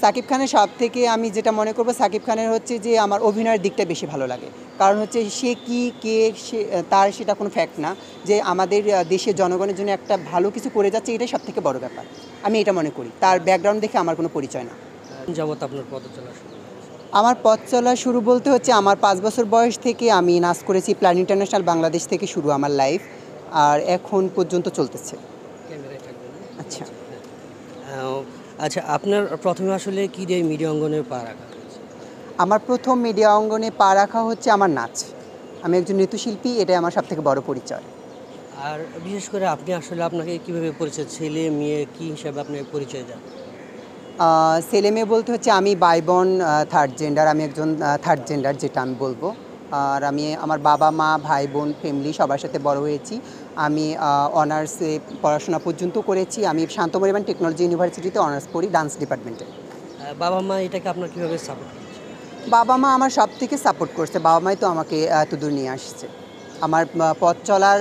সাকিব খানের সবথেকে আমি যেটা মনে করব সাকিব খানের হচ্ছে যে আমার অভিনয়ের দিকটা বেশি ভালো লাগে। কারণ হচ্ছে সে কি, কে, সে তার সেটা কোনো ফ্যাক্ট না। যে আমাদের দেশের জনগণের জন্য একটা ভালো কিছু করে যাচ্ছে এটাই সবথেকে বড় ব্যাপার। আমি এটা মনে করি। তার ব্যাকগ্রাউন্ড দেখে আমার কোনো পরিচয় না। যাবত আপনার পথ চলা শুরু? আমার পথ চলা শুরু বলতে হচ্ছে আমার ৫ বছর বয়স থেকে আমি নাচ করেছি প্ল্যান ইন্টারন্যাশনাল বাংলাদেশ থেকে শুরু আমার লাইফ। আর এখন পর্যন্ত চলতেছে। ক্যামেরায় থাকবেন না? আচ্ছা। আচ্ছা, আপনার প্রথমে আসলে কি দিয়ে মিডিয়া অঙ্গনে পা রাখা হয়েছে? আমার প্রথম মিডিয়া অঙ্গনে পা রাখা হচ্ছে আমার নাচ। আমি একজন নৃত্যশিল্পী, এটাই আমার সবথেকে বড় পরিচয়। আর বিশেষ করে আপনি আসলে আপনাকে কিভাবে পরিচয়, ছেলে মেয়ে কি হিসাবে আপনি পরিচয় দেন? ছেলে মেয়ে বলতে হচ্ছে আমি বাই বর্ন থার্ড জেন্ডার। আমি একজন থার্ড জেন্ডার, যেটা আমি বলবো। আর আমি আমার বাবা মা ভাই বোন ফ্যামিলি সবার সাথে বড় হয়েছি। আমি অনার্সে পড়াশোনা পর্যন্ত করেছি। আমি শান্ত মরিবান টেকনোলজি ইউনিভার্সিটিতে অনার্স পড়ি ডান্স ডিপার্টমেন্টে। বাবা মা এটাকে আপনার কিভাবে সাপোর্ট করছে? বাবা মা আমার সব থেকে সাপোর্ট করছে। বাবা মাই তো আমাকে এত দূর নিয়ে আসছে। আমার পথ চলার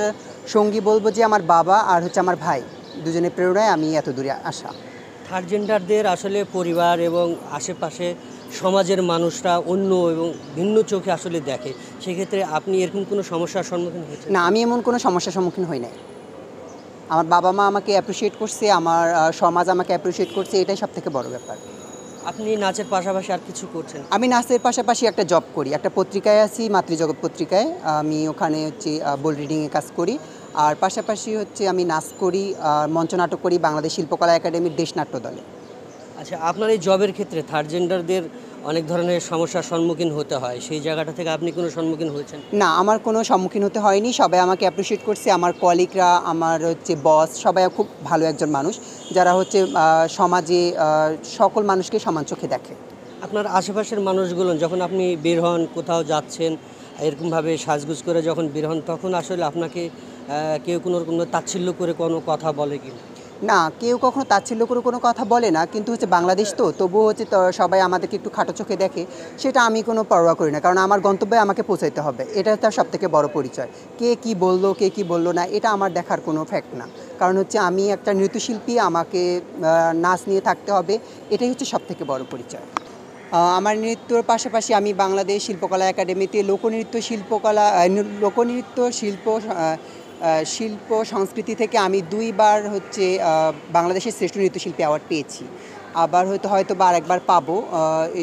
সঙ্গী বলবো যে আমার বাবা আর হচ্ছে আমার ভাই, দুজনের প্রেরণায় আমি এত দূরে আসা। থার্ড জেন্ডারদের আসলে পরিবার এবং আশেপাশে সমাজের মানুষরা অন্য এবং ভিন্ন চোখে আসলে দেখে, সেক্ষেত্রে আপনি এরকম কোনো সমস্যার সম্মুখীন হয়েছেন? না, আমি এমন কোনো সমস্যার সম্মুখীন হই নাই। আমার বাবা মা আমাকে অ্যাপ্রিশিয়েট করছে, আমার সমাজ আমাকে অ্যাপ্রিশিয়েট করছে, এটাই সবথেকে বড় ব্যাপার। আপনি নাচের পাশাপাশি আর কিছু করছেন? আমি নাচের পাশাপাশি একটা জব করি, একটা পত্রিকায় আছি, মাতৃজগৎ পত্রিকায়। আমি ওখানে হচ্ছে বোল রিডিংয়ে কাজ করি। আর পাশাপাশি হচ্ছে আমি নাচ করি, মঞ্চনাটক করি বাংলাদেশ শিল্পকলা একাডেমির দেশনাট্য দলে। আচ্ছা, আপনার এই জবের ক্ষেত্রে থার্ড জেন্ডারদের অনেক ধরনের সমস্যার সম্মুখীন হতে হয়, সেই জায়গাটা থেকে আপনি কোনো সম্মুখীন হয়েছেন? না, আমার কোনো সম্মুখীন হতে হয়নি। সবাই আমাকে অ্যাপ্রিশিয়েট করছে। আমার কলিগরা, আমার হচ্ছে বস, সবাই খুব ভালো একজন মানুষ, যারা হচ্ছে সমাজে সকল মানুষকে সমান চোখে দেখে। আপনার আশেপাশের মানুষগুলো যখন আপনি বের হন, কোথাও যাচ্ছেন, এরকমভাবে সাজগুজ করে যখন বের হন, তখন আসলে আপনাকে কেউ কোনো রকম তাচ্ছিল্য করে কোনো কথা বলে কি না? না, কেউ কখনো তাচ্ছিল্য করে কোনো কথা বলে না। কিন্তু হচ্ছে বাংলাদেশ তো, তবুও হচ্ছে সবাই আমাদেরকে একটু খাটো চোখে দেখে। সেটা আমি কোনো পরোয়া করি না। কারণ আমার গন্তব্যে আমাকে পৌঁছাইতে হবে। এটা তার সবথেকে বড় পরিচয়। কে কী বলল, কে কী বলল না, এটা আমার দেখার কোনো ফ্যাক্ট না। কারণ হচ্ছে আমি একটা নৃত্যশিল্পী, আমাকে নাচ নিয়ে থাকতে হবে। এটাই হচ্ছে সবথেকে বড় পরিচয়। আমার নৃত্যর পাশাপাশি আমি বাংলাদেশ শিল্পকলা একাডেমিতে লোকনৃত্য শিল্প সংস্কৃতি থেকে আমি ২ বার হচ্ছে বাংলাদেশের শ্রেষ্ঠ নৃত্যশিল্পী অ্যাওয়ার্ড পেয়েছি। আবার হয়তো বা আরেকবার পাবো।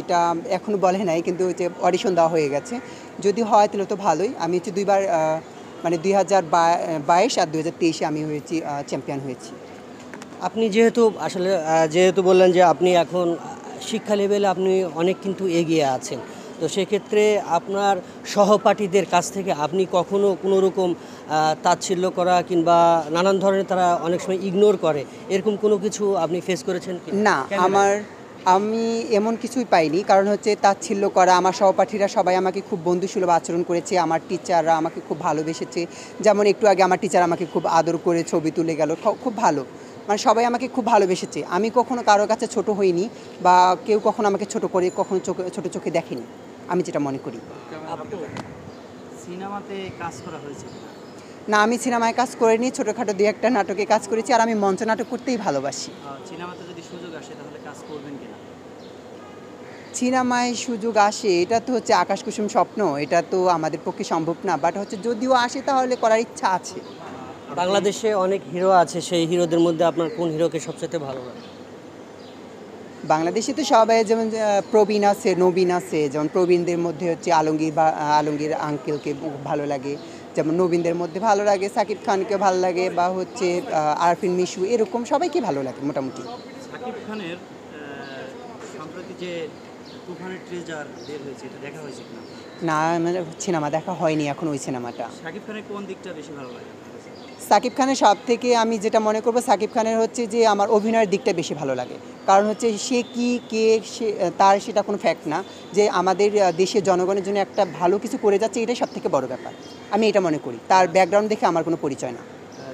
এটা এখনও বলে নাই, কিন্তু হচ্ছে অডিশন দেওয়া হয়ে গেছে। যদি হয় তাহলে তো ভালোই। আমি হচ্ছে ২ বার মানে ২০২২ আর ২০২৩-এ আমি হয়েছি চ্যাম্পিয়ন হয়েছি। আপনি যেহেতু বললেন যে আপনি এখন শিক্ষা লেভেলে আপনি অনেক কিন্তু এগিয়ে আছেন, তো সেক্ষেত্রে আপনার সহপাঠীদের কাছ থেকে আপনি কখনো কোনো রকম তাচ্ছিল্য করা কিংবা নানান ধরনের তারা অনেক সময় ইগনোর করে, এরকম কোনো কিছু আপনি ফেস করেছেন কি? না, কেন? আমি এমন কিছুই পাইনি। কারণ হচ্ছে তাচ্ছিল্য করা, আমার সহপাঠীরা সবাই আমাকে খুব বন্ধুসুলভ আচরণ করেছে। আমার টিচাররা আমাকে খুব ভালোবেসেছে। যেমন একটু আগে আমার টিচার আমাকে খুব আদর করে ছবি তুলে গেল। খুব ভালো। মানে সবাই আমাকে খুব ভালোবেসেছে। আমি কখনো কারো কাছে ছোট হইনি, বা কেউ কখনো আমাকে ছোট করে কখনো ছোট চোখে দেখেনি, আমি যেটা মনে করি। সিনেমাতে কাজ করা হয়েছে? না, আমি সিনেমায় কাজ করিনি। ছোটোখাটো ২-১টা নাটকে কাজ করেছি। আর আমি মঞ্চ নাটক করতেই ভালোবাসি। সিনেমাতে যদি সুযোগ আসে তাহলে কাজ করবেন কিনা? সিনেমায় সুযোগ আসে, এটা তো হচ্ছে আকাশ কুসুম স্বপ্ন। এটা তো আমাদের পক্ষে সম্ভব না। বাট হচ্ছে যদিও আসে তাহলে করার ইচ্ছা আছে। বাংলাদেশে অনেক হিরো আছে, সেই হিরোদের মধ্যে আপনার কোন হিরোকে সবচেয়ে ভালো লাগে? বাংলাদেশে তো সবাই যেমন প্রবীণ আছে, নবীন আছে। যেমন প্রবীণদের মধ্যে হচ্ছে আলমগীর আঙ্কেলকে ভালো লাগে। যেমন নবীনদের মধ্যে ভালো লাগে সাকিব খানকে ভালো লাগে, বা হচ্ছে আরফিন মিশু, এরকম সবাইকে ভালো লাগে মোটামুটি। সাকিব খানের সম্প্রতি যে তুফানের ট্রেজার বের হয়েছে, এটা দেখা হয়েছে কিনা? না, মানে সিনেমা দেখা হয়নি এখন ওই সিনেমাটা। সাকিব খানের কোন দিকটা বেশি ভালো লাগে? সাকিব খানের সব থেকে আমি যেটা মনে করবো সাকিব খানের হচ্ছে যে আমার অভিনয়ের দিকটা বেশি ভালো লাগে। কারণ হচ্ছে সে কি, কে, তার সেটা কোনো ফ্যাক্ট না। যে আমাদের দেশের জনগণের জন্য একটা ভালো কিছু করে যাচ্ছে, এটাই সবথেকে বড় ব্যাপার। আমি এটা মনে করি। তার ব্যাকগ্রাউন্ড দেখে আমার কোনো পরিচয় না।